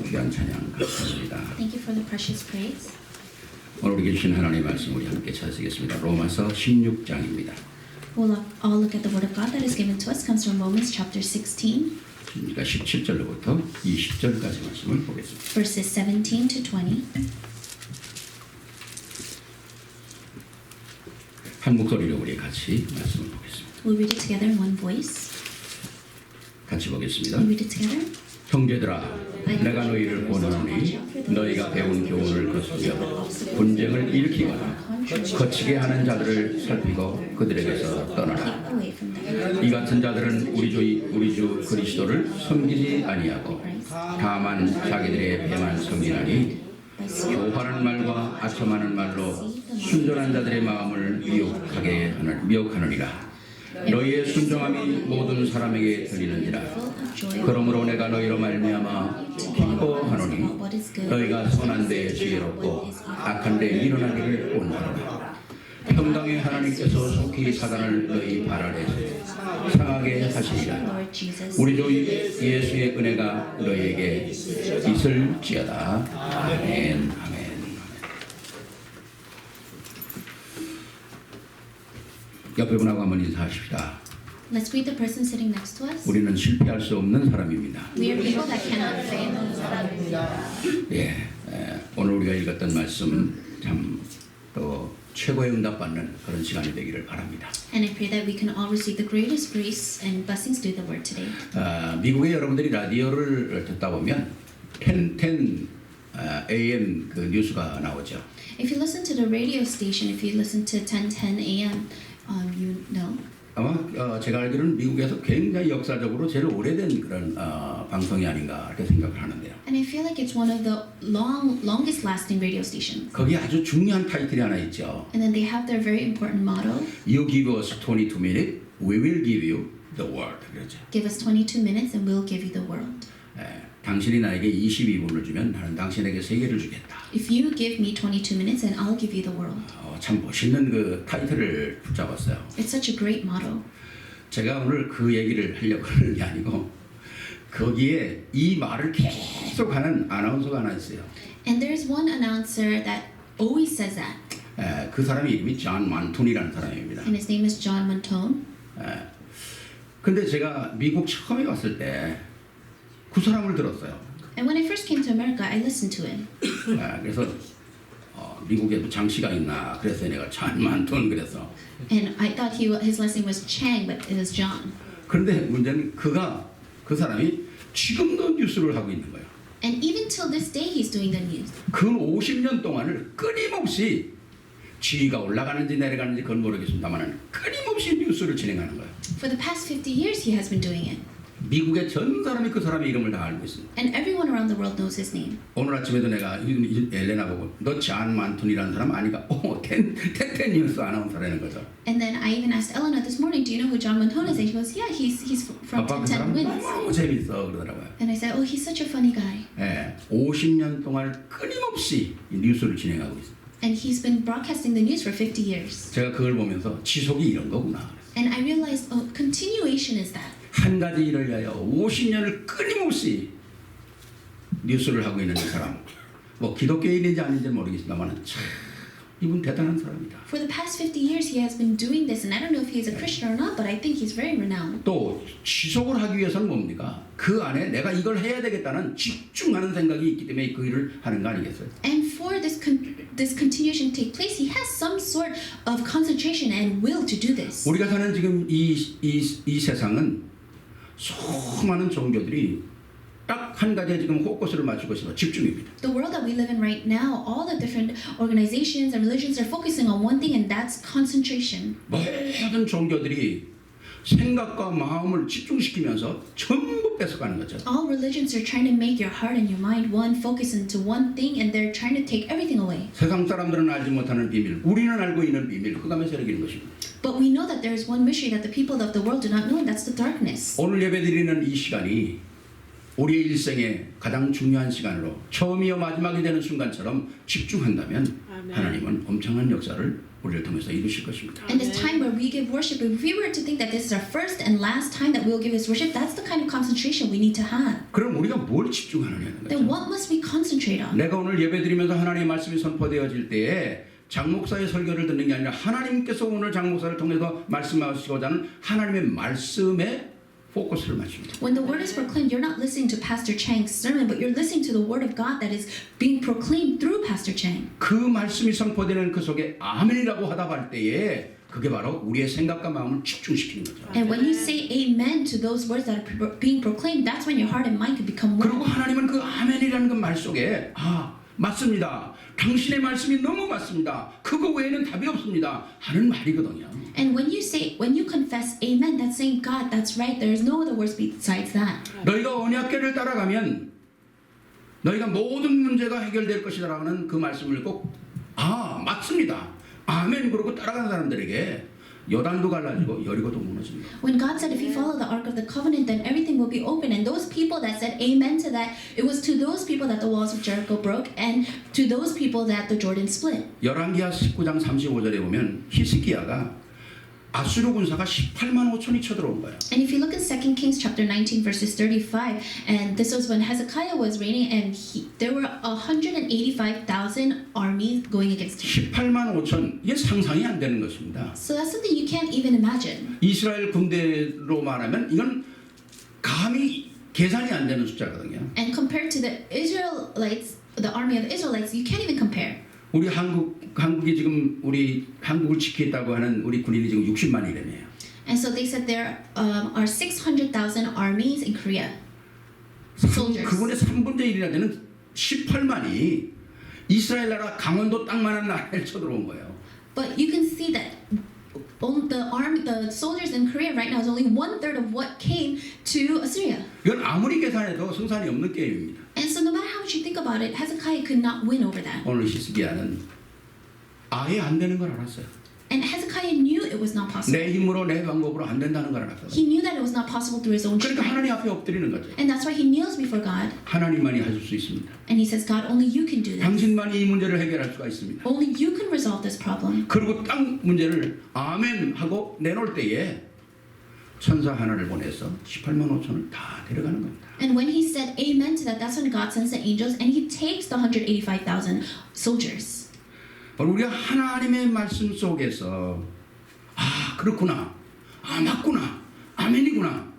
귀한 찬양 감사합니다. Thank you for the precious praise. 오늘 우리에게 주신 하나님의 말씀 우리 함께 찾으시겠습니다. 로마서 16장입니다. We'll all look at the word of God that is given to us. Comes from Romans chapter 16, 그러니까 17절로부터 20절까지 말씀을 보겠습니다. verses 17 to 20. 한 목소리로 우리 같이 말씀을 보겠습니다. We'll read it together in one voice. 같이 보겠습니다. We'll read it together. 형제들아, 내가 너희를 권하노니 너희가 배운 교훈을 거스려 분쟁을 일으키거나 거치게 하는 자들을 살피고 그들에게서 떠나라. Keep away from them. 이 같은 자들은 우리 주 그리스도를 섬기지 아니하고 다만 자기들의 배만 섬기나니 교활한 말과 아첨하는 말로 순전한 자들의 마음을 미혹하느니라. 너희의 순종함이 모든 사람에게 들리는지라. 그러므로 내가 너희로 말미암아 기뻐하노니 너희가 선한 데에 지혜롭고 악한 데에 일어나기를 원하노라. 평강의 하나님께서 속히 사단을 너희 발 아래 상하게 하시리라. Lord Jesus. 우리 주 예수의 은혜가 너희에게 있을지어다. 아멘. 아멘. 옆에 분하고 한번 인사하십시다. Let's greet the person sitting next to us. 우리는 실패할 수 없는 사람입니다. We are people that cannot fail. 예, 오늘 우리가 읽었던 말씀 참 또 최고의 응답받는 그런 시간이 되기를 바랍니다. And I pray that we can all receive the greatest grace and blessings through the word today. 미국의 여러분들이 라디오를 듣다 보면 10 AM 그 뉴스가 나오죠. If you listen to the radio station, if you listen to 10:10 a.m., you know. 아마 제가 알기로는 미국에서 굉장히 역사적으로 제일 오래된 그런 방송이 아닌가 이렇게 생각을 하는데요. And I feel like it's one of the longest lasting radio stations. 거기 아주 중요한 타이틀이 하나 있죠. And then they have their very important motto, You give us 22 minutes, we will give you the world. 그렇죠. give us 22 minutes and we'll give you the world. 당신이 나에게 22분을 주면 나는 당신에게 세계를 주겠다. If you give me 22 minutes and I'll give you the world. 참 멋있는 그 타이틀을 붙잡았어요. It's such a great motto. 제가 오늘 그 얘기를 하려고 하는 게 아니고 거기에 이 말을 계속 하는 아나운서가 하나 있어요. And there's one announcer that always says that. 그 사람이 이름이 존 만톤이라는 사람입니다. And his name is John Montone. 근데 제가 미국 처음에 왔을 때 그 사람을 들었어요. And when I first came to America, I listened to him. 그래서 미국에도 장씨가 있나 그래서 내가 존 만톤 그래서. And I thought his last name was Chang, but it was John. 그런데 문제는 그 사람이 지금도 뉴스를 하고 있는 거예요. And even till this day, he's doing the news. 그 50년 동안을 끊임없이 지위가 올라가는지 내려가는지 그건 모르겠습니다만 끊임없이 뉴스를 진행하는 거예요. For the past 50 years, he has been doing it. 미국의 전 사람이 그 사람의 이름을 다 알고 있습니다. And everyone around the world knows his name. 오늘 아침에도 내가 엘레나 보고 너 존 만톤이라는 사람 아니까 텐 뉴스 아나운서라는 거죠. And then I even asked Elena this morning, do you know who John Montone is? And she goes, yeah, he's from 아빠 그 1010 사람 Wins. 너무 재밌어 그러더라고요. And I said, oh, he's such a funny guy. 50년 동안 끊임없이 이 뉴스를 진행하고 있습니다. And he's been broadcasting the news for 50 years. 제가 그걸 보면서 지속이 이런 거구나. And I realized, oh, continuation is that. 한 가지 일을 위하여 50년을 끊임없이 뉴스를 하고 있는 이 사람. 뭐 기독교인인지 아닌지 모르겠습니다만 참 이분 대단한 사람이다. For the past 50 years, he has been doing this, and I don't know if he's a Christian or not, but I think he's very renowned. 또 지속을 하기 위해서는 뭡니까? 그 안에 내가 이걸 해야 되겠다는 집중하는 생각이 있기 때문에 그 일을 하는 거 아니겠어요? And for this continuation to take place, he has some sort of concentration and will to do this. 우리가 사는 지금 이 세상은 수많은 종교들이 딱 한 가지에 지금 포커스를 맞추고 있어서 집중입니다. The world that we live in right now, all the different organizations and religions are focusing on one thing, and that's concentration. 모든 종교들이 생각과 마음을 집중시키면서 전부 뺏어가는 거죠. All religions are trying to make your heart and your mind one, focus into one thing, and they're trying to take everything away. 세상 사람들은 알지 못하는 비밀, 우리는 알고 있는 비밀, 흑암의 세력인 것입니다. But we know that there is one mystery that the people of the world do not know, and that's the darkness. 오늘 예배드리는 이 시간이 우리의 일생의 가장 중요한 시간으로 처음이요 마지막이 되는 순간처럼 집중한다면 아멘. 하나님은 엄청난 역사를 우리를 통해서 이루실 것입니다. And this time where we give worship, if we were to think that this is our first and last time that we'll give His worship, that's the kind of concentration we need to have. 그럼 우리가 뭘 집중하느냐는 Then 거죠. what must we concentrate on? 내가 오늘 예배드리면서 하나님의 말씀이 선포되어질 때에 장목사의 설교를 듣는 게 아니라 하나님께서 오늘 장목사를 통해서 말씀하시고자 하는 하나님의 말씀에 포커스를 맞춥니다. When the word is proclaimed, you're not listening to Pastor Chang's sermon, but you're listening to the word of God that is being proclaimed through Pastor Chang. 그 말씀이 선포되는 그 속에 아멘이라고 하다 할 때에 그게 바로 우리의 생각과 마음을 집중시키는 거죠. And when you say amen to those words that are being proclaimed, that's when your heart and mind can become 그리고 one. 하나님은 그 아멘이라는 그 말 속에 맞습니다. 당신의 말씀이 너무 맞습니다. 그거 외에는 답이 없습니다. 하는 말이거든요. And when you confess amen, that's saying, God, that's right. There is no other words besides that. 너희가 언약궤를 따라가면 너희가 모든 문제가 해결될 것이라는 그 말씀을 꼭 맞습니다. 아멘 그러고 따라가는 사람들에게 요단도 갈라지고 여리고도 무너집니다. When God said, if you follow the Ark of the Covenant, then everything will be open. And those people that said amen to that, it was to those people that the walls of Jericho broke, and to those people that the Jordan split. 열왕기하 19장 35절에 보면 히스기야가 아수르 군사가 18만 5천이 쳐들어온 거예요. And if you look at 2 Kings chapter 19 verses 35, and this was when Hezekiah was reigning, and there were 185,000 armies going against him. 18만 5천 이게 상상이 안 되는 것입니다. So that's something you can't even imagine. 이스라엘 군대로 말하면 이건 감히 계산이 안 되는 숫자거든요. And compared to the Israelites, the army of the Israelites, you can't even compare. 우리 한국이 지금 우리 한국을 지키겠다고 하는 우리 군인이 지금 60만이라며요. And so they said there are 600,000 armies in Korea. Soldiers. 그분의 3분의 1이나 되는 18만이 이스라엘 나라 강원도 땅만한 나라에 쳐들어온 거예요. But you can see that the soldiers in Korea right now is only 1/3 of what came to Assyria. 이건 아무리 계산해도 승산이 없는 게임입니다. And so no matter how much you think about it, Hezekiah could not win over that. 오늘 히스기야는 아예 안 되는 걸 알았어요. And Hezekiah knew it was not possible. 내 힘으로 내 방법으로 안 된다는 걸 알았어요. He knew that it was not possible through his own 그러니까 strength. 하나님 앞에 엎드리는 거죠. And that's why he kneels before God. 하나님만이 하실 수 있습니다. And he says, God, only you can do this. 당신만이 이 문제를 해결할 수가 있습니다. Only you can resolve this problem. 그리고 땅 문제를 아멘 하고 내놓을 때에 천사 하나를 보내서 18만 5천을 다 데려가는 겁니다. And when he said amen to that, that's when God sends the angels and he takes the 185,000 soldiers. 우리가 하나님의 말씀 속에서 그렇구나, 맞구나, 아멘이구나,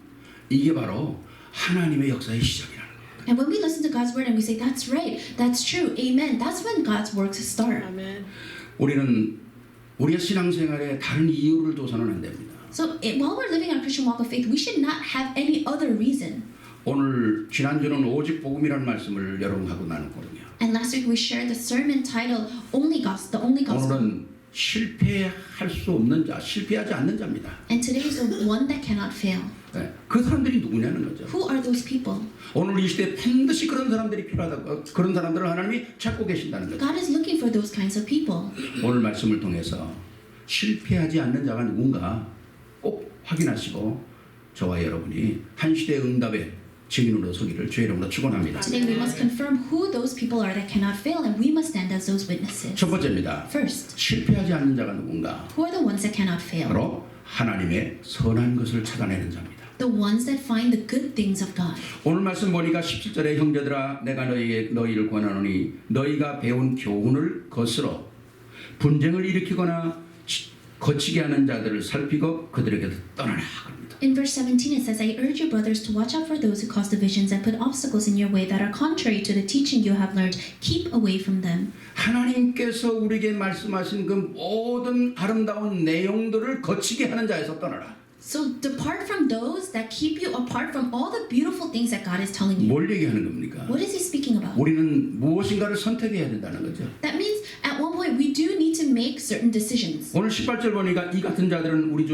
이게 바로 하나님의 역사의 시작이라는 거예요. And when we listen to God's word and we say, that's right, that's true, amen, that's when God's works start. 아멘. 우리는 우리의 신앙생활에 다른 이유를 둬서는 안 됩니다. So while we're living our Christian walk of faith, we should not have any other reason. 오늘 지난주는 오직 복음이라는 말씀을 여러분하고 나눴거든요. And last week we shared the sermon titled Only Gospel, the Only Gospel. 오늘은 실패할 수 없는 자, 실패하지 않는 자입니다. And today is the one that cannot fail. 네, 그 사람들이 누구냐는 거죠. Who are those people? 오늘 이 시대에 반드시 그런 사람들이 필요하다고, 그런 사람들을 하나님이 찾고 계신다는 거죠. God is looking for those kinds of people. 오늘 말씀을 통해서 실패하지 않는 자가 누군가 꼭 확인하시고 저와 여러분이 한 시대의 응답의 증인으로 서기를 주의 이름으로 축원합니다. Today we must confirm who those people are that cannot fail, and we must stand as those witnesses. 첫 번째입니다. First, 실패하지 않는 자가 누군가? who are the ones that cannot fail? 바로 하나님의 선한 것을 찾아내는 자입니다. The ones that find the good things of God. 오늘 말씀 보니까 17절에 형제들아 내가 너희를 권하노니 너희가 배운 교훈을 거스러 분쟁을 일으키거나 거치게 하는 자들을 살피고 그들에게서 떠나라. In verse 17 it says, I urge you brothers to watch out for those who cause divisions and put obstacles in your way that are contrary to the teaching you have learned. Keep away from them. 하나님께서 우리에게 말씀하신 그 모든 아름다운 내용들을 거치게 하는 자에서 떠나라. So depart from those that keep you apart from all the beautiful things that God is telling you. 뭘 얘기하는 겁니까? What is he speaking about? 우리는 무엇인가를 선택해야 된다는 거죠. That means at one point we do need to make certain decisions. 오늘 18절 보니까 이 같은 자들은 우리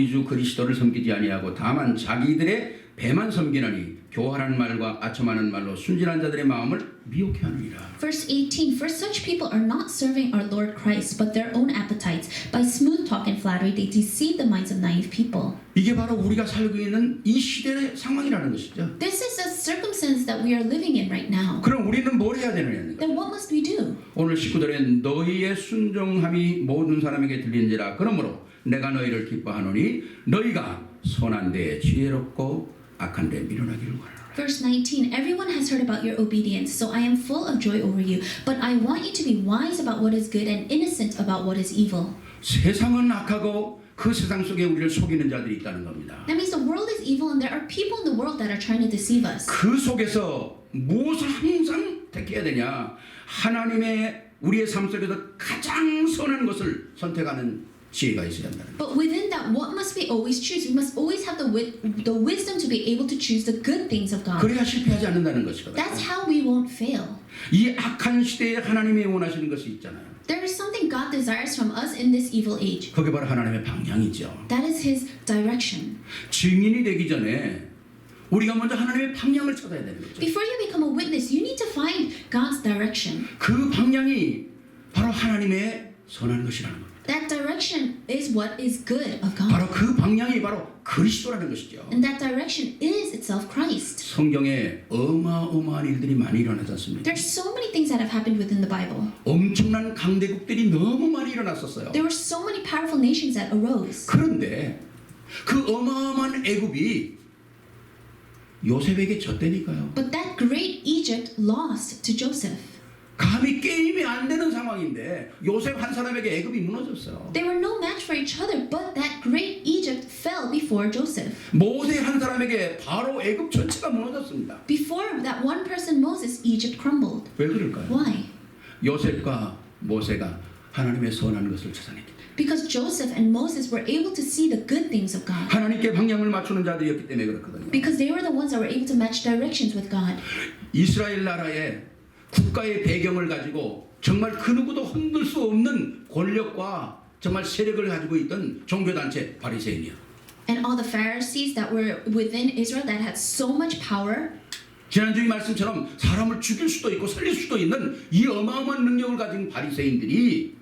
주 그리스도를 섬기지 아니하고 다만 자기들의 배만 섬기느니 교활한 말과 아첨하는 말로 순진한 자들의 마음을 미혹해 하느니라. Verse 18, for such people are not serving our Lord Christ, but their own appetites. By smooth talk and flattery, they deceive the minds of naive people. 이게 바로 우리가 살고 있는 이 시대의 상황이라는 것이죠. This is the circumstance that we are living in right now. 그럼 우리는 뭘 해야 되느냐? Then what must we do? 오늘 19절에 너희의 순종함이 모든 사람에게 들린지라. 그러므로 내가 너희를 기뻐하노니 너희가 선한 데에 지혜롭고 악한 데에 미련하기를 원하노라. Verse 19, everyone has heard about your obedience, so I am full of joy over you. But I want you to be wise about what is good and innocent about what is evil. 세상은 악하고 그 세상 속에 우리를 속이는 자들이 있다는 겁니다. That means the world is evil and there are people in the world that are trying to deceive us. 그 속에서 무엇을 항상 택해야 되냐? 하나님의 우리의 삶 속에서 가장 선한 것을 선택하는 지혜가 있어야 한다는 거예요. But within that, what must we always choose? We must always have the wisdom to be able to choose the good things of God. 그래야 실패하지 않는다는 것이거든요. That's how we won't fail. 이 악한 시대에 하나님이 원하시는 것이 있잖아요. There is something God desires from us in this evil age. 그게 바로 하나님의 방향이죠. That is His direction. 증인이 되기 전에 우리가 먼저 하나님의 방향을 찾아야 되는 거죠. Before you become a witness, you need to find God's direction. 그 방향이 바로 하나님의 선한 것이라는 겁니다. That direction is what is good of God. 바로 그 방향이 바로 그리스도라는 것이죠. And that direction is itself Christ. 성경에 어마어마한 일들이 많이 일어나지 않습니까? There's so many things that have happened within the Bible. 엄청난 강대국들이 너무 많이 일어났었어요. There were so many powerful nations that arose. 그런데 그 어마어마한 애굽이 요셉에게 졌다니까요. But that great Egypt lost to Joseph. 감히 게임이 안 되는 상황인데 요셉 한 사람에게 애굽이 무너졌어요. They were no match for each other, but that great Egypt fell before Joseph. 모세 한 사람에게 바로 애굽 전체가 무너졌습니다. Before that one person, Moses, Egypt crumbled. 왜 그럴까요? Why? 요셉과 모세가 하나님의 선한 것을 찾아냈기 때문에. Because Joseph and Moses were able to see the good things of God. 하나님께 방향을 맞추는 자들이었기 때문에 그렇거든요. Because they were the ones that were able to match directions with God. 이스라엘 나라의 국가의 배경을 가지고 정말 그 누구도 흔들 수 없는 권력과 정말 세력을 가지고 있던 종교단체 바리새인이요. And all the Pharisees that were within Israel that had so much power. 지난주 이 말씀처럼 사람을 죽일 수도 있고 살릴 수도 있는 이 어마어마한 능력을 가진 바리새인들이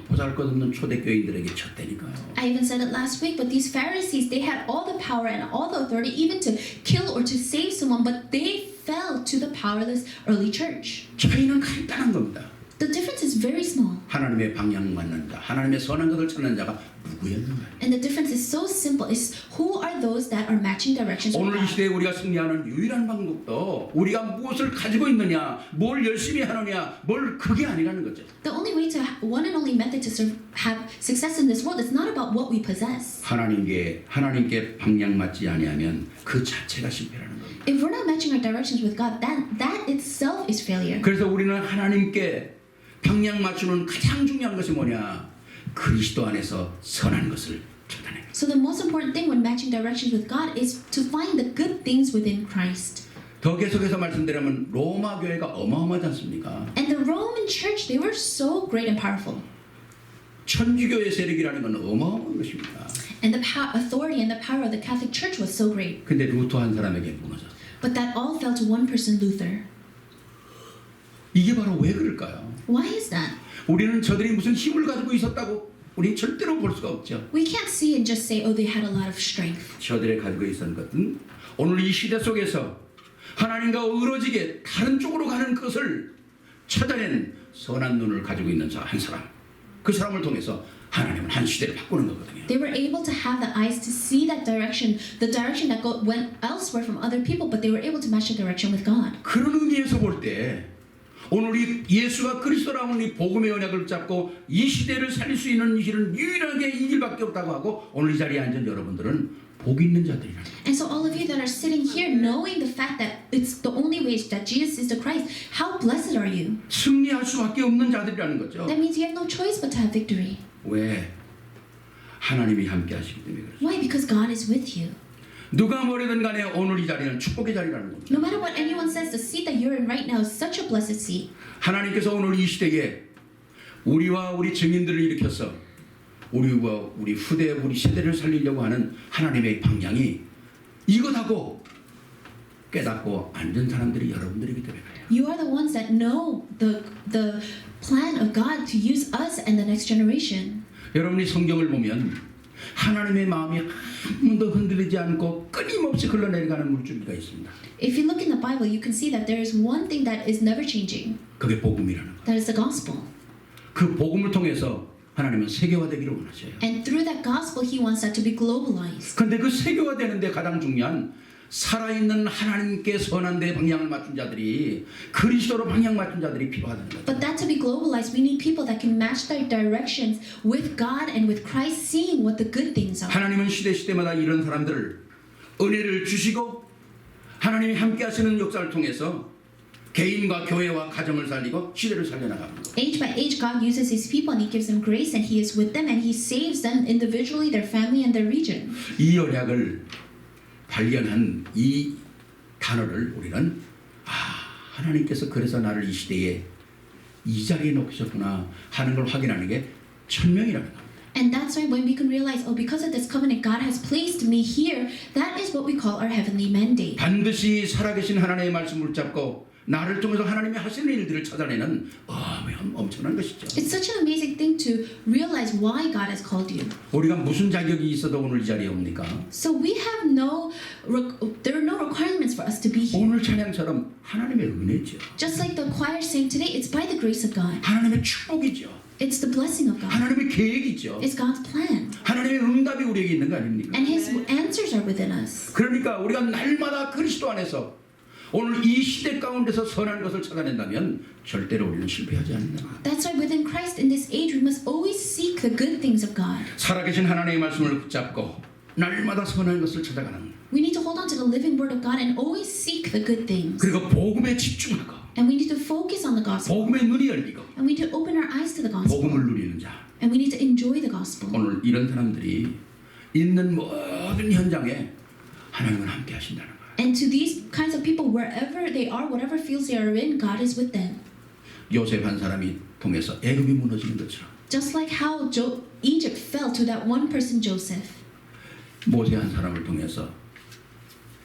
보잘것없는 초대교인들에게 쳤다니까요. I even said it last week, but these Pharisees, they had all the power and all the authority even to kill or to save someone, but they fell to the powerless early church. 차이는 간단한 겁니다. The difference is very small. 하나님의 방향 맞는 자, 하나님의 선한 것을 찾는 자가 누구였는가? And the difference is so simple. It's who are those that are matching directions with 오늘 이 God. 시대에 우리가 승리하는 유일한 방법도 우리가 무엇을 가지고 있느냐, 뭘 열심히 하느냐, 뭘 그게 아니라는 거죠. The only way to one and only method to have success in this world is not about what we possess. 하나님께 방향 맞지 아니하면 그 자체가 실패라는 겁니다. If we're not matching our directions with God, then that itself is failure. 그래서 우리는 하나님께 방향 맞추는 가장 중요한 것이 뭐냐? 그리스도 안에서 선한 것을 찾아내. So the most important thing when matching directions with God is to find the good things within Christ. 더 계속해서 말씀드리면 로마 교회가 어마어마하지 않습니까? And the Roman Church, they were so great and powerful. 천주교의 세력이라는 건 어마어마한 것입니다. And the authority and the power of the Catholic Church was so great. 근데 루터 한 사람에게 무너졌어요. But that all fell to one person, Luther. 이게 바로 왜 그럴까요? Why is that? 우리는 저들이 무슨 힘을 가지고 있었다고 우리 절대로 볼 수가 없죠. We can't see and just say, oh, they had a lot of strength. 저들이 가지고 있었던 것은 오늘 이 시대 속에서 하나님과 어우러지게 다른 쪽으로 가는 것을 찾아낸 선한 눈을 가지고 있는 한 사람. 그 사람을 통해서 하나님은 한 시대를 바꾸는 거거든요. They were able to have the eyes to see that direction, the direction that went elsewhere from other people, but they were able to match the direction with God. 그런 의미에서 볼 때 오늘 이 예수가 그리스도라는 이 복음의 언약을 잡고 이 시대를 살릴 수 있는 길은 유일하게 이 길밖에 없다고 하고 오늘 이 자리에 앉은 여러분들은 복 있는 자들이라는 거예요. And so all of you that are sitting here knowing the fact that it's the only way that Jesus is the Christ, how blessed are you? 승리할 수밖에 없는 자들이라는 거죠. That means you have no choice but to have victory. 왜? 하나님이 함께 하시기 때문에 그렇죠. Why? Because God is with you. 누가 뭐래든 간에 오늘 이 자리는 축복의 자리라는 겁니다. No matter what anyone says, the seat that you're in right now is such a blessed seat. 하나님께서 오늘 이 시대에 우리와 우리 증인들을 일으켜서 우리와 우리 후대 우리 세대를 살리려고 하는 하나님의 방향이 이것하고 깨닫고 앉은 사람들이 여러분들이기 때문에 그래요. You are the ones that know the plan of God to use us and the next generation. 여러분이 성경을 보면 하나님의 마음이 한 번도 흔들리지 않고 끊임없이 흘러내려가는 물줄기가 있습니다. If you look in the Bible, you can see that there is one thing that is never changing. 그게 복음이라는 거예요. That is the gospel. 그 복음을 통해서 하나님은 세계화되기를 원하셔요. And through that gospel, He wants that to be globalized. 그런데 그 세계화되는데 가장 중요한 살아있는 하나님께 선한 데 방향을 맞춘 자들이 그리스도로 방향 맞춘 자들이 필요하다는 거죠. But that to be globalized, we need people that can match their directions with God and with Christ, seeing what the good things are. 하나님은 시대마다 이런 사람들을 은혜를 주시고 하나님이 함께 하시는 역사를 통해서 개인과 교회와 가정을 살리고 시대를 살려나갑니다. Age by age, God uses His people and He gives them grace and He is with them and He saves them individually, their family and their region. 이 언약을 발견한 이 단어를 우리는 하나님께서 그래서 나를 이 시대에 이 자리에 놓으셨구나 하는 걸 확인하는 게 천명이라는 겁니다. And that's why when we can realize, oh, because of this covenant, God has placed me here, that is what we call our heavenly mandate. 반드시 살아계신 하나님의 말씀을 붙잡고 나를 통해서 하나님이 하시는 일들을 찾아내는 엄청난 것이죠. It's such an amazing thing to realize why God has called you. 우리가 무슨 자격이 있어도 오늘 이 자리에 옵니까? So we have there are no requirements for us to be here. 오늘 찬양처럼 하나님의 은혜죠. Just like the choir sang today, it's by the grace of God. 하나님의 축복이죠. It's the blessing of God. 하나님의 계획이죠. It's God's plan. 하나님의 응답이 우리에게 있는 거 아닙니까? And His answers are within us. 그러니까 우리가 날마다 그리스도 안에서 오늘 이 시대 가운데서 선한 것을 찾아낸다면 절대로 우리는 실패하지 않는다. That's why within Christ in this age we must always seek the good things of God. 살아계신 하나님의 말씀을 붙잡고 날마다 선한 것을 찾아가는. We need to hold on to the living word of God and always seek the good things. 그리고 복음에 집중하고 And we need to focus on the gospel. 복음의 눈이 열리고 And we need to open our eyes to the gospel. 복음을 누리는 자. And we need to enjoy the gospel. 오늘 이런 사람들이 있는 모든 현장에 하나님은 함께 하신다는 거예요. And to these kinds of people, wherever they are, whatever fields they are in, God is with them. 요셉 한 사람이 통해서 애굽이 무너지는 것처럼 Just like how Egypt fell to that one person, Joseph. 모세 한 사람을 통해서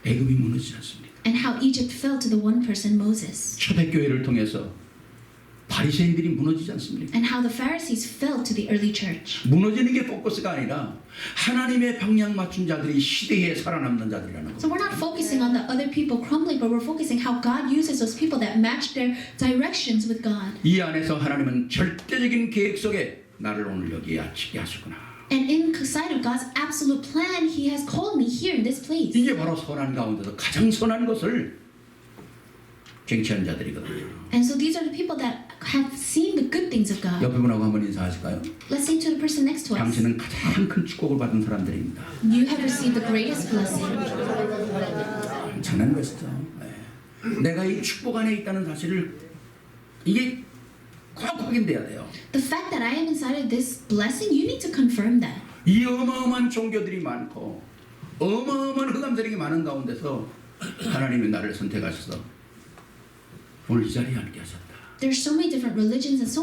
애굽이 무너지지 않습니까? And how Egypt fell to the one person, Moses. 초대교회를 통해서 바리새인들이 무너지지 않습니까? And how the Pharisees fell to the early church. 무너지는 게 포커스가 아니라 하나님의 방향 맞춘 자들이 시대에 살아남는 자들이라는 So 거. we're not focusing on the other people crumbling, but we're focusing how God uses those people that match their directions with God. 이 안에서 하나님은 절대적인 계획 속에 나를 오늘 여기에 앉히게 하시구나. And inside of God's absolute plan, He has called me here in this place. 이게 바로 선한 가운데서 가장 선한 것을 쟁취한 자들이거든요. And so these are the people that have seen the good things of God. 옆에 분하고 한번 인사하실까요? Let's say to the person next to us, 당신은 가장 큰 축복을 받은 사람들입니다. you have received the greatest blessing. 엄청난 것이죠. 네. 내가 이 축복 안에 있다는 사실을 이게 꼭 확인돼야 돼요. The fact that I am inside of this blessing, you need to confirm that. 이 어마어마한 종교들이 많고 어마어마한 흑암세력이 많은 가운데서 하나님이 나를 선택하셔서 오늘 이 자리에 앉게 하셨다. There's so many different religions and so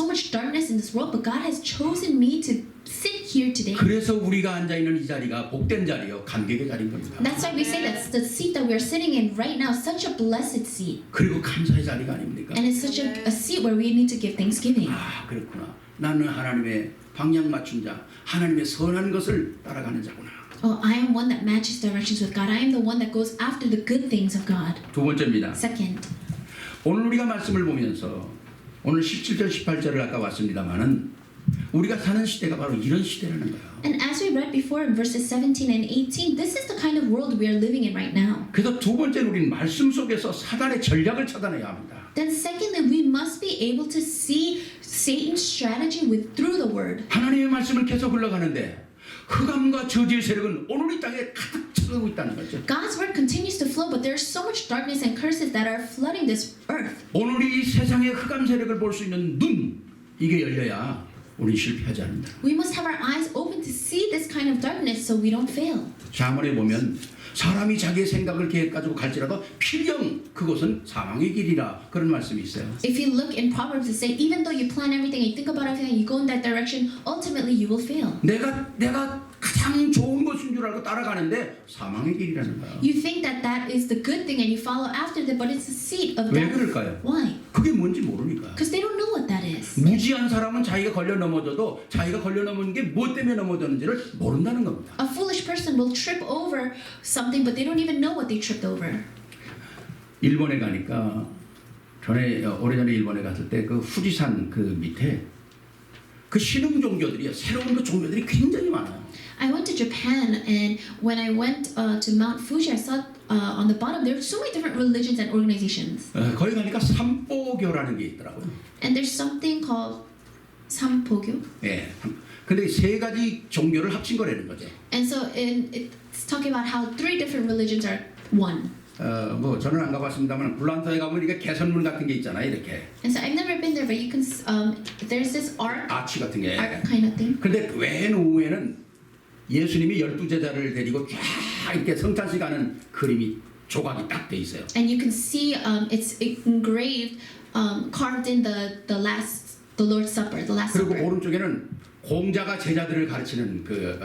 much darkness in this world, but God has chosen me to sit here today. 그래서 우리가 앉아 있는 이 자리가 복된 자리요, 감격의 자리인 겁니다. That's why we say that the seat that we are sitting in right now is such a blessed seat, 그리고 감사의 자리가 아닙니까? and it's such a seat where we need to give thanksgiving. 아, 그렇구나. 나는 하나님의 방향 맞춘 자, 하나님의 선한 것을 따라가는 자구나. Oh, I am one that matches directions with God. I am the one that goes after the good things of God. 두 번째입니다. Second, 오늘 우리가 말씀을 보면서 오늘 17절 18절을 아까 왔습니다만은 우리가 사는 시대가 바로 이런 시대라는 거예요. and as we read before in verses 17 and 18, this is the kind of world we are living in right now. 그래서 두 번째는 우리는 말씀 속에서 사단의 전략을 차단해야 합니다. Then secondly, we must be able to see Satan's strategy through the word. 하나님의 말씀을 계속 흘러가는데 흑암과 저주의 세력은 오늘 이 땅에 가득 차고 있다는 거죠. God's word continues to flow, but there's so much darkness and curses that are flooding this earth. 오늘 이 세상의 흑암 세력을 볼 수 있는 눈 이게 열려야 우리 실패하지 않는다. We must have our eyes open to see this kind of darkness so we don't fail. 잠언에 보면 사람이 자기의 생각을 계획 가지고 갈지라도 필경 그곳은 사망의 길이라 그런 말씀이 있어요. If you look in Proverbs, it say even though you plan everything and you think about everything, you go in that direction, ultimately you will fail. 내가 가장 좋은 것인 줄 알고 따라가는데 사망의 길이라는 거야. You think that that is the good thing and you follow after them, but it's the seed of 왜 death. 그럴까요? Why? 그게 뭔지 모르니까. Because they don't know what that is. 무지한 사람은 자기가 걸려 넘어져도 자기가 걸려 넘은 게 뭐 때문에 넘어졌는지를 모른다는 겁니다. A foolish person will trip over something, but they don't even know what they tripped over. 일본에 가니까 전에 오래전에 일본에 갔을 때 그 후지산 그 밑에 그 신흥 종교들이요, 새로운 그 종교들이 굉장히 많아요. I went to Japan, and when I went to Mount Fuji, I saw on the bottom there were so many different religions and organizations. 거기 가니까 삼보교라는 게 있더라고요. And there's something called Sampogyo. 예. 근데 세 가지 종교를 합친 거라는 거죠. And so it's talking about how 3 different religions are one. 뭐 저는 안 가봤습니다만 불란서에 가면 이게 개선문 같은 게 있잖아요, 이렇게 And so I've never been there, but you can there's this arc 아치 같은 게. kind of thing. 근데 맨 우에는 예수님이 12제자를 데리고 쫙 이렇게 성찬식 하는 그림이 조각이 딱 돼 있어요. And you can see it's engraved, carved in the Lord's Supper, the Last 그리고 Supper. 오른쪽에는 공자가 제자들을 가르치는 그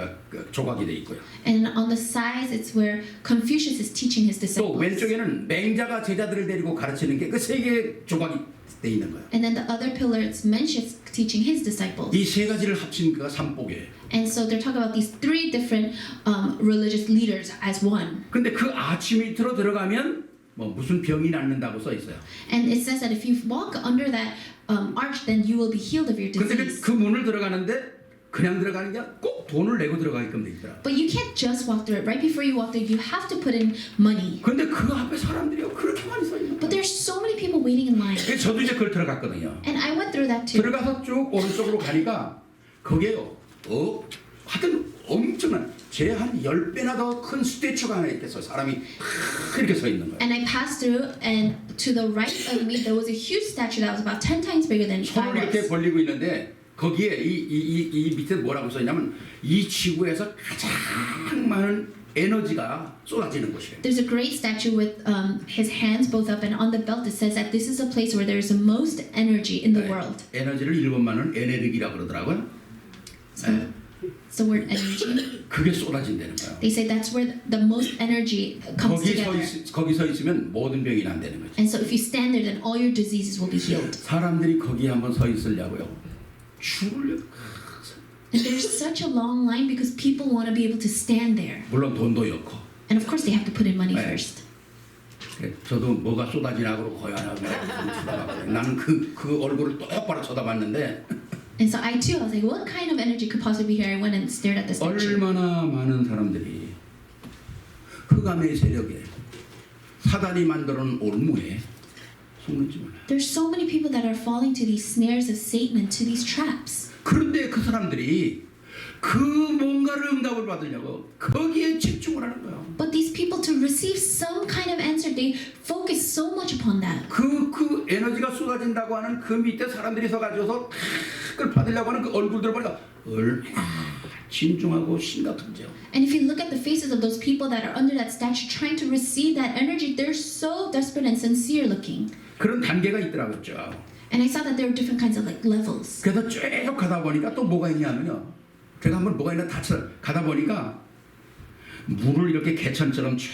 조각이 돼 있고요. And on the sides, it's where Confucius is teaching his 또 disciples. 왼쪽에는 맹자가 제자들을 데리고 가르치는 게 그 세 개의 조각이 돼 있는 거예요. And then the other pillar, it's Mencius teaching his disciples. 이 세 가지를 합친 그가 삼복이에요. And so they're talking about these 3 different religious leaders as one. 근데 그 아치 밑으로 들어가면 뭐 무슨 병이 낫는다고 써 있어요. And it says that if you walk under that arch, then you will be healed of your 근데 disease. 그 문을 들어가는데 그냥 들어가는 게 아니라 꼭 돈을 내고 들어가게끔 돼 있더라. But you can't just walk through it. Right before you walk through it, you have to put in money. 근데 그 앞에 사람들이요 그렇게 많이 서 있는 But 거예요. there's so many people waiting in line. 저도 이제 그걸 들어갔거든요. And I went through that too. 들어가서 쭉 오른쪽으로 가니까 거기에요. 하여튼 엄청난 제 한 10배나 더 큰 스태츄가 하나 있겠어. 사람이 이렇게 서 있는 거예요. And I passed through, and to the right of me there was a huge statue that was about 10 times bigger than I 손을 이렇게 was. 벌리고 있는데 거기에 이 밑에 뭐라고 써 있냐면 이 지구에서 가장 많은 에너지가 쏟아지는 곳이에요. There's a great statue with his hands both up, and on the belt it says that this is a place where there is the most energy in the world. 에너지를 일본말은 에네르기라고 그러더라고요. So it's the word energy. 그게 쏟아진다는 거예요. They say that's where the most energy comes together. 거기 서 있으면 모든 병이 난다는 거죠. And so if you stand there, then all your diseases will be healed. 사람들이 거기에 한번 서 있으려고요. 줄을 And there's such a long line because people want to be able to stand there. 물론 돈도 넣고. And of course they have to put in money 네. first. 저도 뭐가 쏟아지나 그러고 거야 쳐다봤어요. 나는 그 얼굴을 똑바로 쳐다봤는데 And so I too, I was like, what kind of energy could possibly be here? I went and stared at the statue. 얼마나 많은 사람들이 흑암의 세력에 사단이 만들어놓은 올무에 속는지 몰라요. There's so many people that are falling to these snares of Satan and to these traps. 그런데 그 사람들이 그 뭔가를 응답을 받으려고 거기에 집중을 하는 거예요. But these people, to receive some kind of answer, they focus so much upon that. 그 에너지가 쏟아진다고 하는 그 밑에 사람들이 서가지고서 그걸 받으려고 하는 그 얼굴들을 보니까 얼마나 진중하고 심각한지요. And if you look at the faces of those people that are under that statue trying to receive that energy, they're so desperate and sincere looking. 그런 단계가 있더라고요. 쭉. And I saw that there were different kinds of like levels. 그래서 쭉 가다 보니까 또 뭐가 있냐면요. 제가 한번 뭐가 있나 다 가다 보니까 물을 이렇게 개천처럼 쭉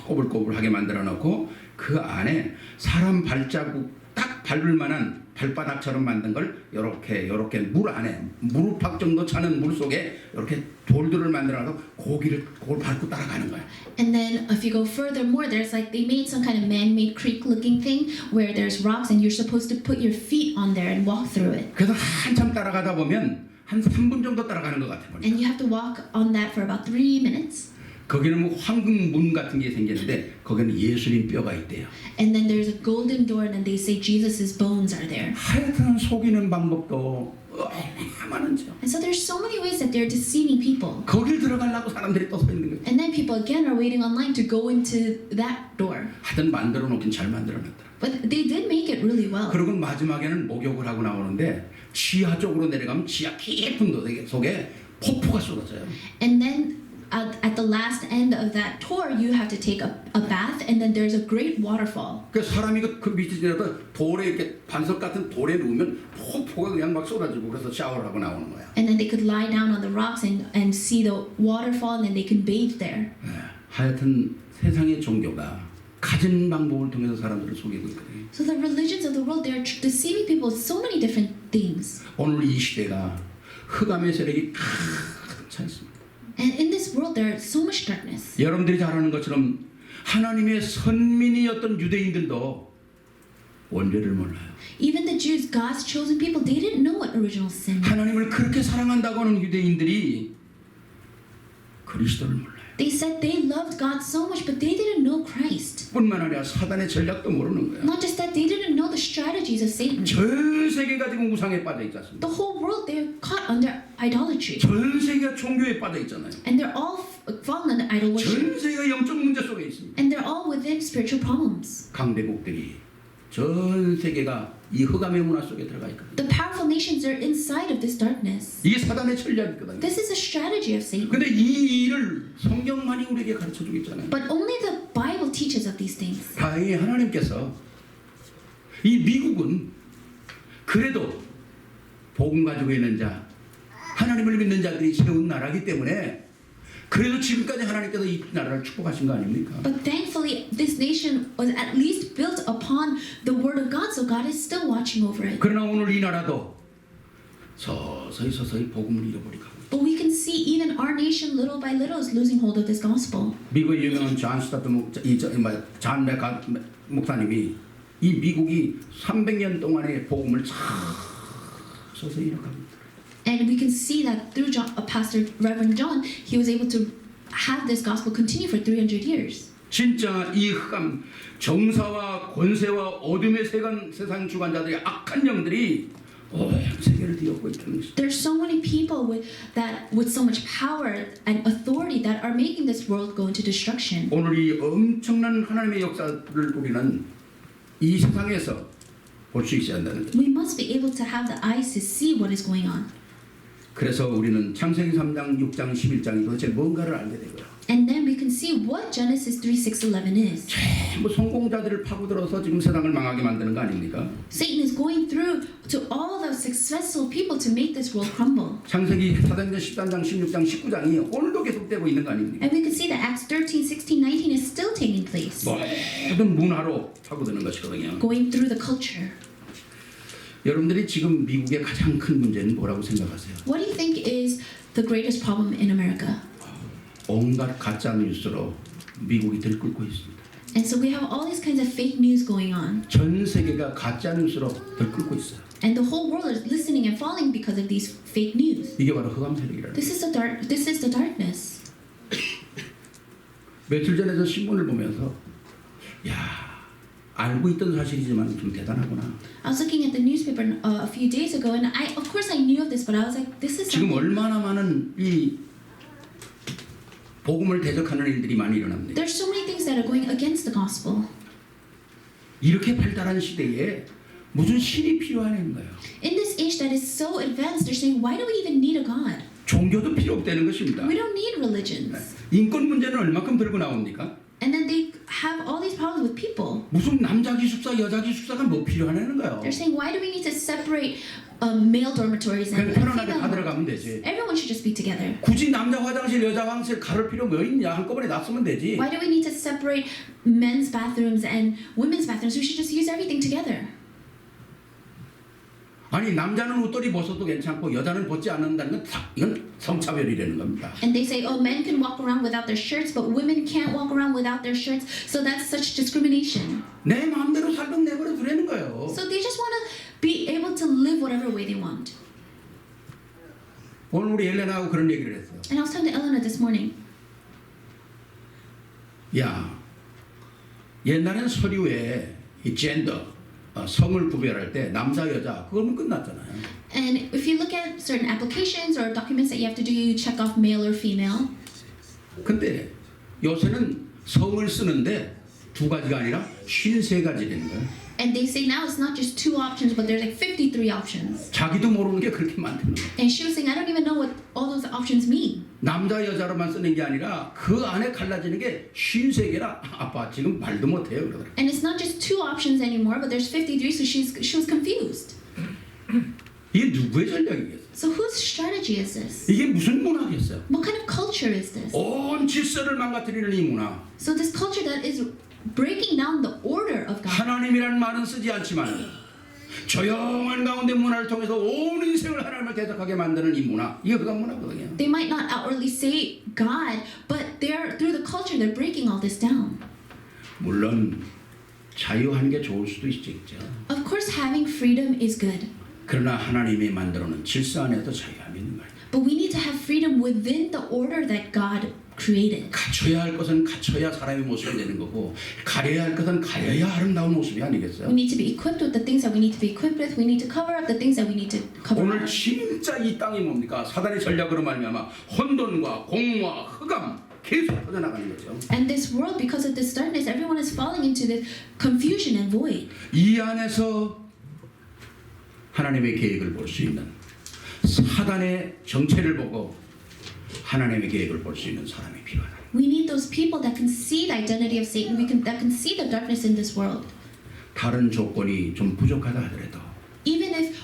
꼬불꼬불하게 만들어 놓고 그 안에 사람 발자국 딱 밟을 만한 발바닥처럼 만든 걸 요렇게 물 안에 무릎팍 정도 차는 물 속에 이렇게 돌들을 만들어 놔서 그걸 밟고 따라가는 거예요. And then if you go further more, there's like they made some kind of man-made creek-looking thing where there's rocks and you're supposed to put your feet on there and walk through it. 그래서 한참 따라가다 보면 한 3분 정도 따라가는 것 같아요. And you have to walk on that for about 3 minutes. 거기는 뭐 황금문 같은 게 생겼는데 거기는 예수님 뼈가 있대요. And then there's a golden door, and then they say Jesus' bones are there. 하여튼 속이는 방법도 얼마나 많은지요. And so there's so many ways that they're deceiving people. 거길 들어가려고 사람들이 또 서 있는 거예요. And then people again are waiting online to go into that door. 하여튼 만들어 놓긴 잘 만들어 놨더라. But they did make it really well. 그리고 마지막에는 목욕을 하고 나오는데 지하 쪽으로 내려가면 지하 깊은 도 속에 폭포가 쏟아져요. And then at the last end of that tour, you have to take a bath, and then there's a great waterfall. 그 사람이 그 밑에 지나다 돌에 이렇게 반석 같은 돌에 누우면 폭포가 그냥 막 쏟아지고 그래서 샤워를 하고 나오는 거야. And then they could lie down on the rocks and see the waterfall, and then they can bathe there. 하여튼 세상의 종교가 가진 방법을 통해서 사람들을 속이고 있거든요. So the religions of the world, they're deceiving people with so many different things. 오늘 이 시대가 흑암의 세력이 가득 차 있습니다. And in this world, there is so much darkness. 여러분들이 잘 아는 것처럼 하나님의 선민이었던 유대인들도 원죄를 몰라요. Even the Jews, God's chosen people, they didn't know what original sin was. 하나님을 그렇게 사랑한다고 하는 유대인들이 그리스도를 몰라요. They said they loved God so much, but they didn't know Christ. 뿐만 아니라 사단의 전략도 모르는 거야. Not just that, they didn't know the strategies of Satan. 전 세계가 지금 우상에 빠져 있지 않습니까? The whole world, they're caught under idolatry. 전 세계가 종교에 빠져 있잖아요. And they're all fallen under idol worship. 전 세계가 영적 문제 속에 있습니다. And they're all within spiritual problems. 강대국들이 전 세계가 이 흑암의 문화 속에 들어가 있거든요. The powerful nations are inside of this darkness. 이게 사단의 전략이거든요. This is a strategy of Satan. 근데 이 일을 성경만이 우리에게 가르쳐주고 있잖아요. But only the Bible teaches of these things. 다행히 하나님께서 이 미국은 그래도 복음 가지고 있는 자, 하나님을 믿는 자들이 세운 나라이기 때문에 그래도 지금까지 하나님께서 이 나라를 축복하신 거 아닙니까? But thankfully, this nation was at least built upon the Word of God, so God is still watching over it. 그러나 오늘 이 나라도 서서히 복음을 잃어버리고 But we can see even our nation, little by little, is losing hold of this gospel. 미국의 유명한 존 스타트 목사님이 이 미국이 300년 동안의 복음을 서서히 잃어갑니다. And we can see that through Pastor Reverend John, he was able to have this gospel continue for 300 years. 진짜 이 흑암 정사와 권세와 어둠의 세상 주관자들의 악한 영들이 온 세계를 뒤엎고 있다는 것이죠. There's so many people with so much power and authority that are making this world go into destruction. 오늘 이 엄청난 하나님의 역사를 우리는 이 세상에서 볼 수 있어야 한다는 거죠. We must be able to have the eyes to see what is going on. 그래서 우리는 창세기 3장, 6장, 11장이 도대체 뭔가를 알게 되고요. And then we can see what Genesis 3, 6, 11 is. 전부 성공자들을 파고들어서 지금 세상을 망하게 만드는 거 아닙니까? Satan is going through to all the successful people to make this world crumble. 창세기 4장, 13장, 16장, 19장이 오늘도 계속되고 있는 거 아닙니까? And we can see that Acts 13, 16, 19 is still taking place. 모든 문화로 파고드는 것이거든요. Going through the culture. 여러분들이 지금 미국의 가장 큰 문제는 뭐라고 생각하세요? What do you think is the greatest problem in America? 온갖 가짜 뉴스로 미국이 들끓고 있습니다. And so we have all these kinds of fake news going on. 전 세계가 가짜 뉴스로 들끓고 있어요. And the whole world is listening and falling because of these fake news. 이게 바로 흑암 세력이라는 거예요. This is the darkness. 며칠 전에 저 신문을 보면서 야, 알고 있던 사실이지만 좀 대단하구나. I was looking at the newspaper a few days ago, and of course I knew of this, but I was like, this is 지금 something. 얼마나 많은 이 복음을 대적하는 일들이 많이 일어납니다. There's so many things that are going against the gospel. 이렇게 발달한 시대에 무슨 신이 필요하냐는 거예요. In this age that is so advanced, they're saying, why do we even need a God? 종교도 필요 없다는 것입니다. We don't need religions. 인권 문제는 얼마큼 들고 나옵니까? And then they have all these problems with people. 무슨 남자 기숙사, 여자 기숙사가 뭐 필요하냐는 거예요. They're saying, why do we need to separate male dormitories and 그냥 편안하게 다 female? 들어가면 되지. Everyone should just be together. 굳이 남자 화장실, 여자 화장실 가릴 필요 뭐 있냐? 한꺼번에 놨으면 되지. Why do we need to separate men's bathrooms and women's bathrooms? We should just use everything together. 아니 남자는 옷걸이 벗어도 괜찮고 여자는 벗지 않는다는 건 이건 성차별이라는 겁니다. And they say, oh, men can walk around without their shirts, but women can't walk around without their shirts. So that's such discrimination. 내 마음대로 살던 내버려 두라는 거예요. So they just want to be able to live whatever way they want. 오늘 우리 엘레나하고 그런 얘기를 했어요. And I was talking to Elena this morning. 야, 옛날엔 서류에 이 젠더 성을 구별할 때 남자 여자 그거면 끝났잖아요. And if you look at certain applications or documents that you have to do, you check off male or female. 근데 요새는 성을 쓰는데 두 가지가 아니라 53가지 되는 거예요. And they say now it's not just 2 options, but there's like 53 options. 자기도 모르는 게 그렇게 많다는 거예요. And she was saying, I don't even know what all those options mean. 남자 여자로만 쓰는 게 아니라 그 안에 갈라지는 게 53개라 아빠 지금 말도 못해요 그러더라고요. And it's not just 2 options anymore, but there's 53, so she was confused. 이게 누구의 전략이겠어요? So whose strategy is this? 이게 무슨 문화겠어요? What kind of culture is this? 온 질서를 망가뜨리는 이 문화. So this culture that is breaking down the order of God. 하나님이라는 말은 쓰지 않지만 조용한 가운데 문화를 통해서 온 인생을 하나님을 대적하게 만드는 이 문화. 이게 그간 문화거든요. They might not outwardly say God, but they're through the culture they're breaking all this down. 물론 자유하는 게 좋을 수도 있죠. Of course, having freedom is good, 그러나 하나님이 만들어 놓은 질서 안에도 자유함이 있는 거예요. but we need to have freedom within the order that God created. 갖춰야 할 것은 갖춰야 사람의 모습이 되는 거고 가려야 할 것은 가려야 아름다운 모습이 아니겠어요? We need to be equipped with the things that we need to be equipped with. We need to cover up the things that we need to cover 오늘 up. 진짜 이 땅이 뭡니까? 사단의 전략으로 말미암아 혼돈과 공허와 흑암 계속 퍼져나가는 거죠. And this world, because of this darkness, everyone is falling into this confusion and void. 이 안에서 하나님의 계획을 볼 수 있는 사단의 정체를 보고 하나님의 계획을 볼 수 있는 사람이 필요하다. We need those people that can see the identity of Satan. That can see the darkness in this world. 다른 조건이 좀 부족하다 하더라도 Even if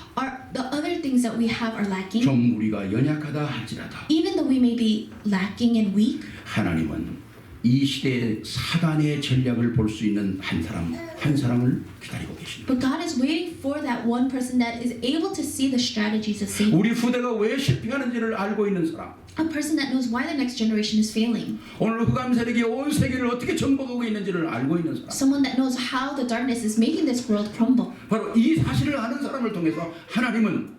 the other things that we have are lacking, 좀 우리가 연약하다 할지라도 even though we may be lacking and weak, 하나님은 이 시대의 사단의 전략을 볼 수 있는 한 사람을 기다리고 계십니다. but God is waiting for that one person that is able to see the strategies of Satan. 우리 후대가 왜 실패하는지를 알고 있는 사람. A person that knows why the next generation is failing. 오늘 흑암 세력이 온 세계를 어떻게 정복하고 있는지를 알고 있는 사람. Someone that knows how the darkness is making this world crumble. 바로 이 사실을 아는 사람을 통해서 하나님은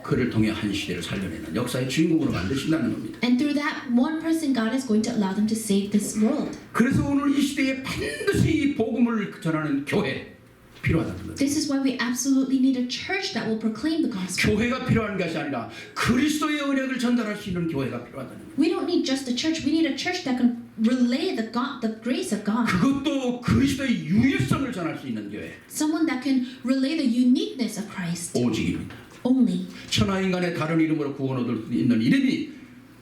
그를 통해 한 시대를 살려내는 역사의 주인공으로 만드신다는 겁니다. And through that one person, God is going to allow them to save this world. 그래서 오늘 이 시대에 반드시 이 복음을 전하는 교회 필요하다는 거죠. This is why we absolutely need a church that will proclaim the gospel. 교회가 필요한 것이 아니라 그리스도의 은혜를 전달할 수 있는 교회가 필요하다는 거죠. We don't need just a church. We need a church that can relay the grace of God. 그것도 그리스도의 유일성을 전할 수 있는 교회. Someone that can relay the uniqueness of Christ 오직입니다. only. 천하 인간의 다른 이름으로 구원 얻을 수 있는 이름이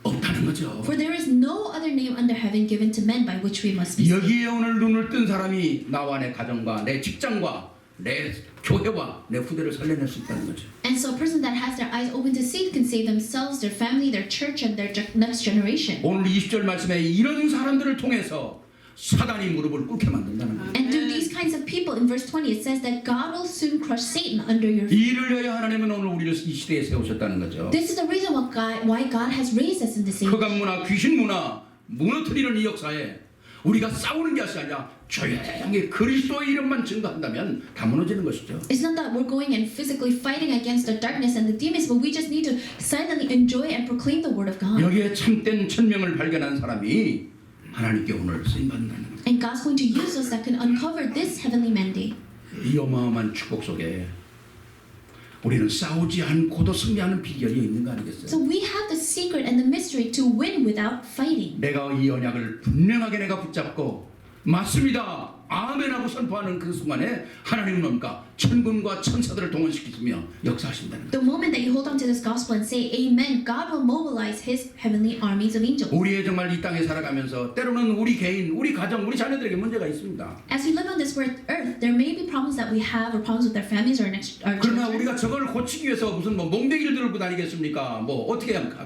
없다는 거죠. For there is no other name under heaven given to men by which we must be saved. 여기에 오늘 눈을 뜬 사람이 나와 내 가정과 내 직장과 내 교회와 내 후대를 살려낼 수 있다는 거죠. And so a person that has their eyes open to see can save themselves, their family, their church, and their next generation. 오늘 20절 말씀에 이런 사람들을 통해서 사단이 무릎을 꿇게 만든다는 거예요. And through these kinds of people, in verse 20, it says that God will soon crush Satan under your feet. 이를 위하여 하나님은 오늘 우리를 이 시대에 세우셨다는 거죠. This is the reason why God has raised us in this age. 흑암 문화, 귀신 문화 무너뜨리는 이 역사에 우리가 싸우는 것이 아니라 조용히 그리스도의 이름만 증거한다면 다 무너지는 것이죠. It's not that we're going and physically fighting against the darkness and the demons, but we just need to silently enjoy and proclaim the word of God. 여기에 참된 천명을 발견한 사람이 하나님께 오늘 쓰임받는다는 겁니다. And God's going to use us that can uncover this heavenly mandate. 이 어마어마한 축복 속에 우리는 싸우지 않고도 승리하는 비결이 있는 거 아니겠어요? So we have the secret and the mystery to win without fighting. 내가 이 언약을 분명하게 내가 붙잡고 맞습니다. 아멘하고 선포하는 그 순간에 하나님은 뭡니까? 천군과 천사들을 동원시키시며 역사하신다는 거예요. The moment that you hold on to this gospel and say amen, God will mobilize his heavenly armies of angels. 우리의 정말 이 땅에 살아가면서 때로는 우리 개인, 우리 가정, 우리 자녀들에게 문제가 있습니다. As we live on this earth, there may be problems that we have or problems with our families or our 그러나 children. 우리가 저걸 고치기 위해서 무슨 뭐 몽둥이를 들고 다니겠습니까? 뭐 어떻게 하겠습니까?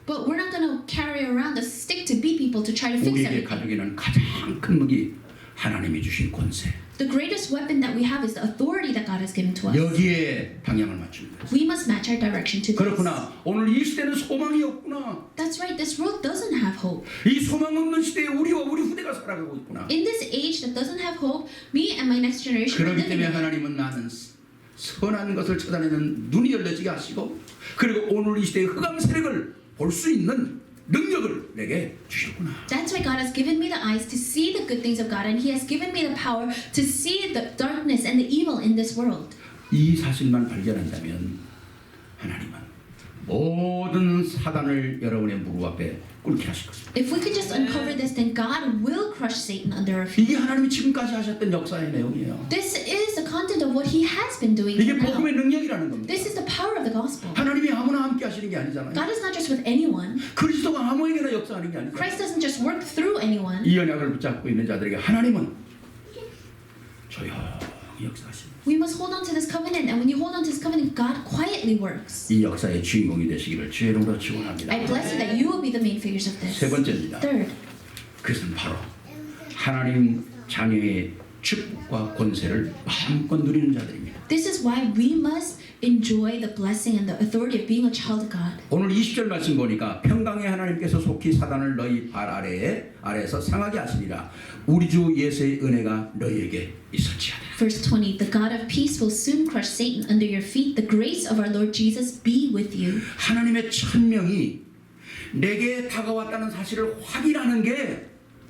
But we're not going to carry around a stick to beat people to try to fix 우리에게 everything. 가족에는 가장 큰 무기 하나님이 주신 권세. The greatest weapon that we have is the authority that God has given to us. 여기에 방향을 맞추는 거예요. We must match our direction to this. 그렇구나. 오늘 이 시대는 소망이 없구나. That's right. This world doesn't have hope. 이 소망 없는 시대에 우리와 우리 후대가 살아가고 있구나. In this age that doesn't have hope, me and my next generation are 그렇기 living 때문에 in it. 하나님은 나는 선한 것을 찾아내는 눈이 열려지게 하시고 그리고 오늘 이 시대의 흑암 세력을 볼 수 있는 능력을 내게 주셨구나. That's why God has given me the eyes to see the good things of God, and He has given me the power to see the darkness and the evil in this world. 이 사실만 발견한다면 하나님은 모든 사단을 여러분의 무릎 앞에 꿇게 하실 것입니다. If we could just uncover this, then God will crush Satan under our feet. 이게 하나님이 지금까지 하셨던 역사의 내용이에요. This is the content of what He has been doing 이게 now. 복음의 능력이라는 겁니다. This is the power of the gospel. 하나님이 아무나 함께 하시는 게 아니잖아요. God is not just with anyone. 그리스도가 아무에게나 역사하는 게 아니잖아요. Christ doesn't just work through anyone. 이 언약을 붙잡고 있는 자들에게 하나님은 조용히 역사하십니다. We must hold on to this covenant, and when you hold on to this covenant, God quietly works. 이 역사의 주인공이 되시기를 주의 이름으로 축원합니다. I bless you that you will be the main figures of this. 세 번째입니다. Third, 그것은 바로 하나님 자녀의 축복과 권세를 마음껏 누리는 자들입니다. this is why we must enjoy the blessing and the authority of being a child of God. 오늘 20절 말씀 보니까 평강의 하나님께서 속히 사단을 너희 발 아래에서 상하게 하시리라. 우리 주 예수의 은혜가 너희에게 있을지어다. Verse 20, the God of peace will soon crush Satan under your feet. The grace of our Lord Jesus be with you. 하나님의 천명이 내게 다가왔다는 사실을 확인하는 게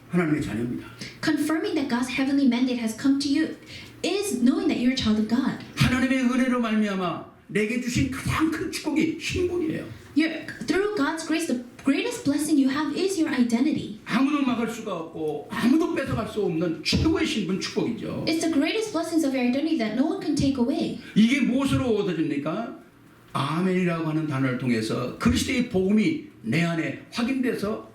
하나님의 자녀입니다. Confirming that God's heavenly mandate has come to you is knowing that you're a child of God. 하나님의 은혜로 말미암아 내게 주신 가장 큰 축복이 신분이에요. Through God's grace, the greatest blessing you have is your identity. 아무도 막을 수가 없고 아무도 뺏어갈 수 없는 최고의 신분 축복이죠. It's the greatest blessings of your identity that no one can take away. 이게 무엇으로 얻어집니까? 아멘이라고 하는 단어를 통해서 그리스도의 복음이 내 안에 확인돼서